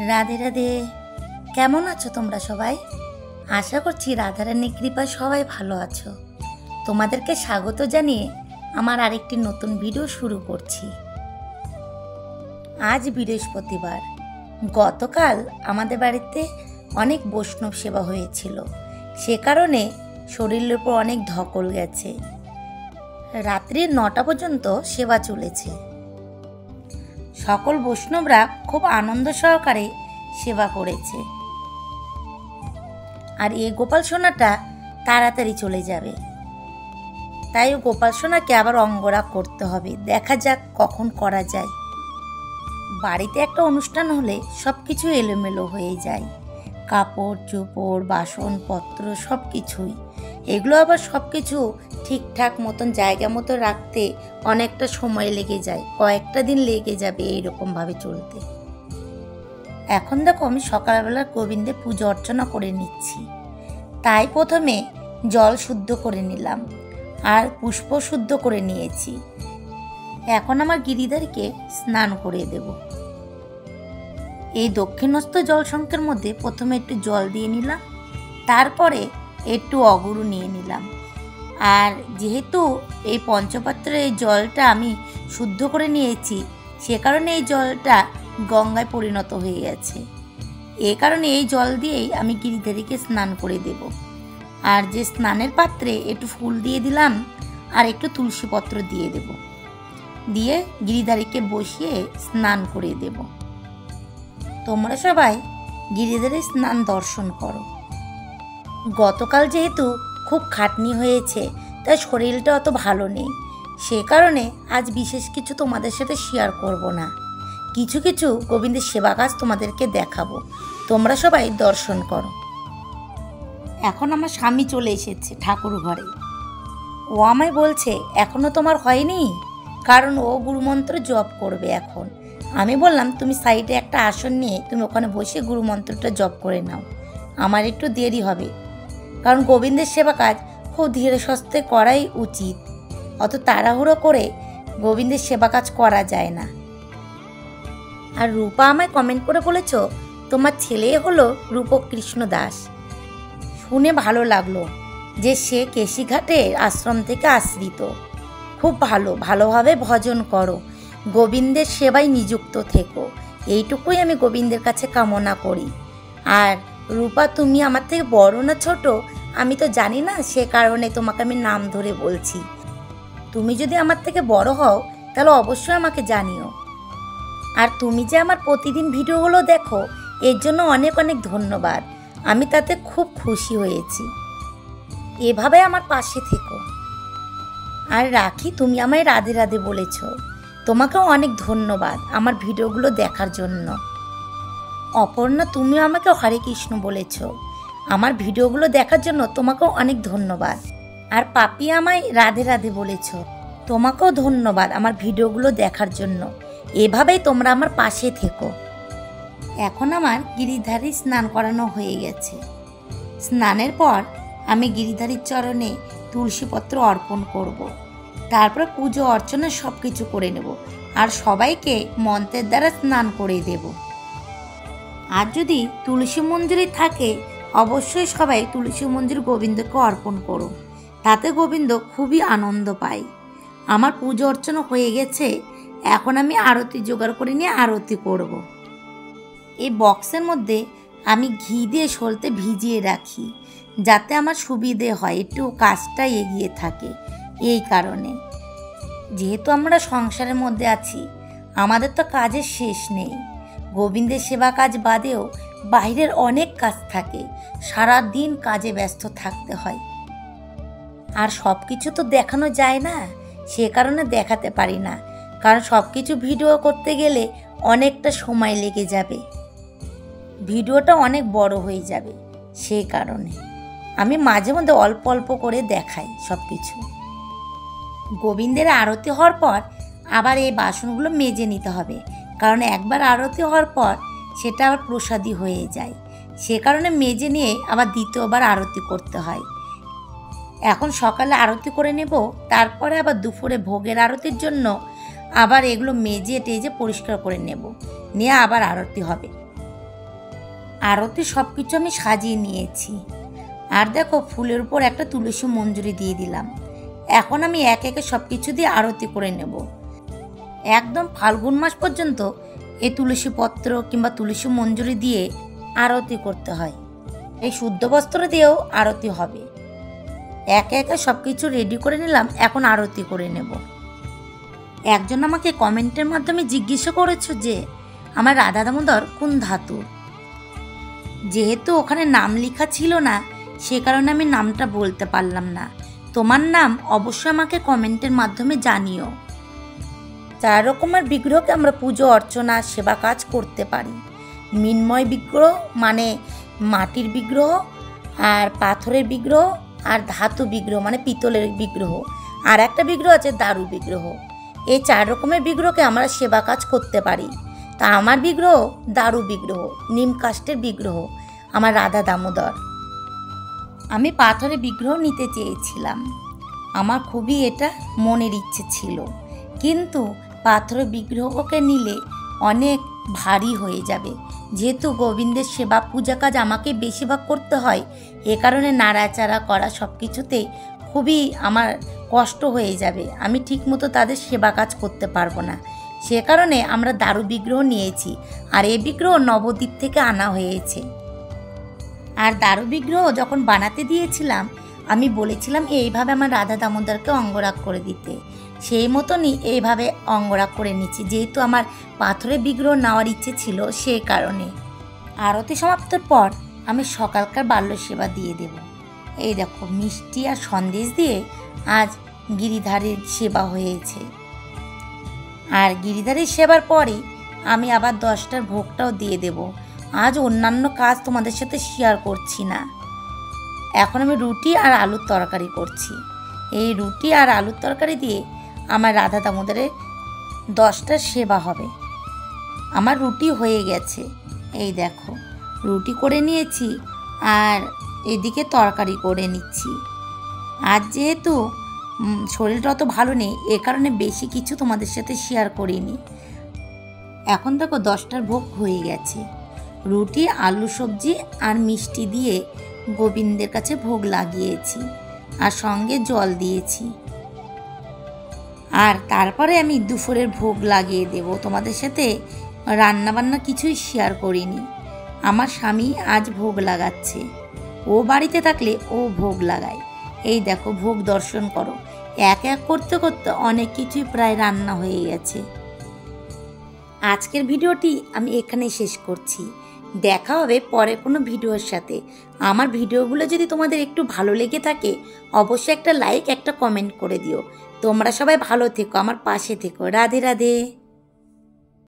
রাধে রাধে। কেমন আছো তোমরা সবাই? আশা করছি রাধারানীর কৃপায় সবাই ভালো আছো। তোমাদেরকে স্বাগত জানিয়ে আমার আরেকটি নতুন ভিডিও শুরু করছি। আজ বৃহস্পতিবার। গতকাল আমাদের বাড়িতে অনেক বৈষ্ণব সেবা হয়েছিল, সে কারণে শরীরের উপর অনেক ধকল গেছে। রাত্রি 9টা পর্যন্ত সেবা চলেছে। সকল বৈষ্ণবরা খুব আনন্দ সহকারে সেবা করেছে। আর এই গোপাল সোনাটা তাড়াতাড়ি চলে যাবে, তাই গোপাল সোনাকে আবার অঙ্গরাগ করতে হবে। দেখা যাক কখন করা যায়। বাড়িতে একটা অনুষ্ঠান হলে সব কিছু এলোমেলো হয়ে যায়, কাপড় চোপড় বাসনপত্র সব কিছুই। এগুলো আবার সব কিছু ঠিকঠাক মতন জায়গা মতো রাখতে অনেকটা সময় লেগে যায়, কয়েকটা দিন লেগে যাবে এইরকমভাবে চলতে। এখন দেখো আমি সকালবেলা গোবিন্দের পুজো অর্চনা করে নিচ্ছি। তাই প্রথমে জল শুদ্ধ করে নিলাম আর পুষ্প শুদ্ধ করে নিয়েছি। এখন আমার গিরিধারীকে স্নান করে দেব। এই দক্ষিণস্থ জলসংখ্যার মধ্যে প্রথমে একটু জল দিয়ে নিলাম, তারপরে একটু অগুরু নিয়ে নিলাম। আর যেহেতু এই পঞ্চপাত্রের এই জলটা আমি শুদ্ধ করে নিয়েছি, সে কারণে এই জলটা গঙ্গায় পরিণত হয়ে গেছে। এ কারণে এই জল দিয়েই আমি গিরিধারীকে স্নান করে দেব। আর যে স্নানের পাত্রে একটু ফুল দিয়ে দিলাম আর একটু তুলসী পত্র দিয়ে দেব, দিয়ে গিরিধারীকে বসিয়ে স্নান করে দেব। তোমরা সবাই গিরিধারীর স্নান দর্শন করো। গতকাল যেহেতু খুব খাটনি হয়েছে, তাই শরীরটা অত ভালো নেই, সে কারণে আজ বিশেষ কিছু তোমাদের সাথে শেয়ার করব না। কিছু কিছু গোবিন্দের সেবা কাজ তোমাদেরকে দেখাবো, তোমরা সবাই দর্শন করো। এখন আমার স্বামী চলে এসেছে ঠাকুর ঘরে। ও আমায় বলছে এখনো তোমার হয়নি, কারণ ও গুরুমন্ত্র জপ করবে এখন। আমি বললাম তুমি সাইডে একটা আসন নিয়ে তুমি ওখানে বসে গুরুমন্ত্রটা জপ করে নাও, আমার একটু দেরি হবে। কারণ গোবিন্দের সেবা কাজ খুব ধীরে সুস্থে করাই উচিত, অত তাড়াহুড়ো করে গোবিন্দের সেবা কাজ করা যায় না। আর রূপা আমায় কমেন্ট করে বলেছ তোমার ছেলে হলো রূপকৃষ্ণ দাস। শুনে ভালো লাগলো যে সে কেশিঘাটের আশ্রম থেকে আশ্রিত। খুব ভালোভাবে ভজন করো, গোবিন্দের সেবায় নিযুক্ত থেকো, এইটুকুই আমি গোবিন্দের কাছে কামনা করি। আর রূপা তুমি আমার থেকে বড় না ছোট আমি তো জানি না, সে কারণে তোমাকে আমি নাম ধরে বলছি। তুমি যদি আমার থেকে বড় হও তাহলে অবশ্যই আমাকে জানিও। আর তুমি যে আমার প্রতিদিন ভিডিওগুলো দেখো এর জন্য অনেক অনেক ধন্যবাদ, আমি তাতে খুব খুশি হয়েছি। এভাবে আমার পাশে থেকো। আর রাখি, তুমি আমায় রাধে রাধে বলেছ, তোমাকেও অনেক ধন্যবাদ আমার ভিডিওগুলো দেখার জন্য। অপর্ণা তুমিও আমাকে হরে কৃষ্ণ বলেছ, আমার ভিডিওগুলো দেখার জন্য তোমাকেও অনেক ধন্যবাদ। আর পাপি আমায় রাধে রাধে বলেছ, তোমাকেও ধন্যবাদ আমার ভিডিওগুলো দেখার জন্য। এভাবেই তোমরা আমার পাশে থেকো। এখন আমার গিরিধারী স্নান করানো হয়ে গেছে। স্নানের পর আমি গিরিধারীর চরণে তুলসীপত্র অর্পণ করব। তারপর পুজো অর্চনা সব কিছু করে নেব আর সবাইকে মন্ত্রের দ্বারা স্নান করে দেব। আর যদি তুলসী মঞ্জুরি থাকে অবশ্যই সবাই তুলসী মঞ্জুরি গোবিন্দকে অর্পণ করো, তাতে গোবিন্দ খুবই আনন্দ পায়। আমার পুজো অর্চনা হয়ে গেছে, এখন আমি আরতি জোগাড় করে নিয়ে আরতি করব। এই বক্সের মধ্যে আমি ঘি দিয়ে সলতে ভিজিয়ে রাখি, যাতে আমার সুবিধে হয়, একটু কাজটা এগিয়ে থাকে। এই কারণে, যেহেতু আমরা সংসারের মধ্যে আছি, আমাদের তো কাজের শেষ নেই। গোবিন্দের সেবা কাজ বাদেও বাইরের অনেক কাজ থাকে, সারা দিন কাজে ব্যস্ত থাকতে হয়। আর সব কিছু তো দেখানো যায় না, সে কারণে দেখাতে পারি না, কারণ সব কিছু ভিডিও করতে গেলে অনেকটা সময় লেগে যাবে, ভিডিওটা অনেক বড় হয়ে যাবে। সেই কারণে আমি মাঝে মধ্যে অল্প অল্প করে দেখাই সব কিছু। গোবিন্দের আরতি হওয়ার পর আবার এই বাসনগুলো মেজে নিতে হবে, কারণ একবার আরতি হওয়ার পর সেটা আবার প্রসাদী হয়ে যায়, সে কারণে মেজে নিয়ে আবার দ্বিতীয়বার আরতি করতে হয়। এখন সকালে আরতি করে নেব, তারপরে আবার দুপুরে ভোগের আরতির জন্য আবার এগুলো মেজে টেজে পরিষ্কার করে নেব, নিয়ে আবার আরতি হবে। আরতি সব কিছু আমি সাজিয়ে নিয়েছি। আর দেখো ফুলের উপর একটা তুলসী মঞ্জুরি দিয়ে দিলাম। এখন আমি একে একে সব কিছু দিয়ে আরতি করে নেব। একদম ফাল্গুন মাস পর্যন্ত এই তুলসী পত্র কিংবা তুলসী মঞ্জুরি দিয়ে আরতি করতে হয়। এই শুদ্ধ বস্ত্র দিয়েও আরতি হবে। একে একে সব কিছু রেডি করে নিলাম, এখন আরতি করে নেব। একজন আমাকে কমেন্টের মাধ্যমে জিজ্ঞাসা করেছো যে আমার রাধা দামোদর কোন ধাতুর। যেহেতু ওখানে নাম লেখা ছিল না, সে কারণে আমি নামটা বলতে পারলাম না। তোমার নাম অবশ্যই আমাকে কমেন্টের মাধ্যমে জানিও। 4 রকমের বিগ্রহকে আমরা পুজো অর্চনা সেবা কাজ করতে পারি। মৃন্ময় বিগ্রহ মানে মাটির বিগ্রহ, আর পাথরের বিগ্রহ, আর ধাতু বিগ্রহ মানে পিতলের বিগ্রহ, আর একটা বিগ্রহ আছে দারু বিগ্রহ। এই 4 রকমের বিগ্রহকে আমরা সেবা কাজ করতে পারি। তা আমার বিগ্রহ দারু বিগ্রহ, নিম কাষ্ঠের বিগ্রহ, আমার রাধা দামোদর। আমি পাথরের বিগ্রহ নিতে চেয়েছিলাম, আমার খুবই এটা মনের ইচ্ছে ছিল, কিন্তু পাথরের বিগ্রহকে নিলে অনেক ভারী হয়ে যাবে। যেহেতু গোবিন্দের সেবা পূজা কাজ আমাকে বেশিরভাগ করতে হয়, এ কারণে নাড়াচাড়া করা সব কিছুতেই খুবই আমার কষ্ট হয়ে যাবে। আমি ঠিকমতো তাদের সেবা কাজ করতে পারবো না। সে কারণে আমরা দারু বিগ্রহ নিয়েছি, আর এই বিগ্রহ নবদ্বীপ থেকে আনা হয়েছে। আর দারু বিগ্রহ যখন বানাতে দিয়েছিলাম, আমি বলেছিলাম এইভাবে আমার রাধা দামোদরকে অঙ্গরাগ করে দিতে। সেই মতনই এইভাবে অঙ্গরাগ করে নিচ্ছি, যেহেতু আমার পাথরের বিগ্রহ নেওয়ার ইচ্ছে ছিল সেই কারণে। আরতি সমাপ্তির পর আমি সকালকার বাল্য সেবা দিয়ে দেব। এই দেখো মিষ্টি আর সন্দেশ দিয়ে আজ গিরিধারের সেবা হয়েছে। আর গিরিধারের সেবার পরে আমি আবার 10টার ভোগটাও দিয়ে দেব। আজ অন্যান্য কাজ তোমাদের সাথে শেয়ার করছি না। এখন আমি রুটি আর আলুর তরকারি করছি। এই রুটি আর আলুর তরকারি দিয়ে আমার রাধা দামোদরের 10টার সেবা হবে। আমার রুটি হয়ে গেছে, এই দেখো রুটি করে নিয়েছি আর এদিকে তরকারি করে নিচ্ছি। আজ যেহেতু শরীরটা অত ভালো নেই, এ কারণে বেশি কিছু তোমাদের সাথে শেয়ার করিনি। এখন দেখো 10টার ভোগ হয়ে গেছে। রুটি, আলু সবজি আর মিষ্টি দিয়ে গোবিন্দের কাছে ভোগ লাগিয়েছি, আর সঙ্গে জল দিয়েছি। আর তারপরে আমি দুপুরের ভোগ লাগিয়ে দেব। তোমাদের সাথে রান্নাবান্না কিছুই শেয়ার করিনি। আমার স্বামী আজ ভোগ লাগাচ্ছে, ও বাড়িতে থাকলে ও ভোগ লাগায়। এই দেখো ভোগ দর্শন করো। এক এক করতে করতে অনেক কিছুই প্রায় রান্না হয়ে গেছে। আজকের ভিডিওটি আমি এখানে শেষ করছি। দেখা হবে পরে কোনো ভিডিওর সাথে। আমার ভিডিওগুলো যদি তোমাদের একটু ভালো লেগে থাকে, অবশ্যই একটা লাইক, একটা কমেন্ট করে দিও। তোমরা সবাই ভালো থেকো, আমার পাশে থেকো। রাধে রাধে।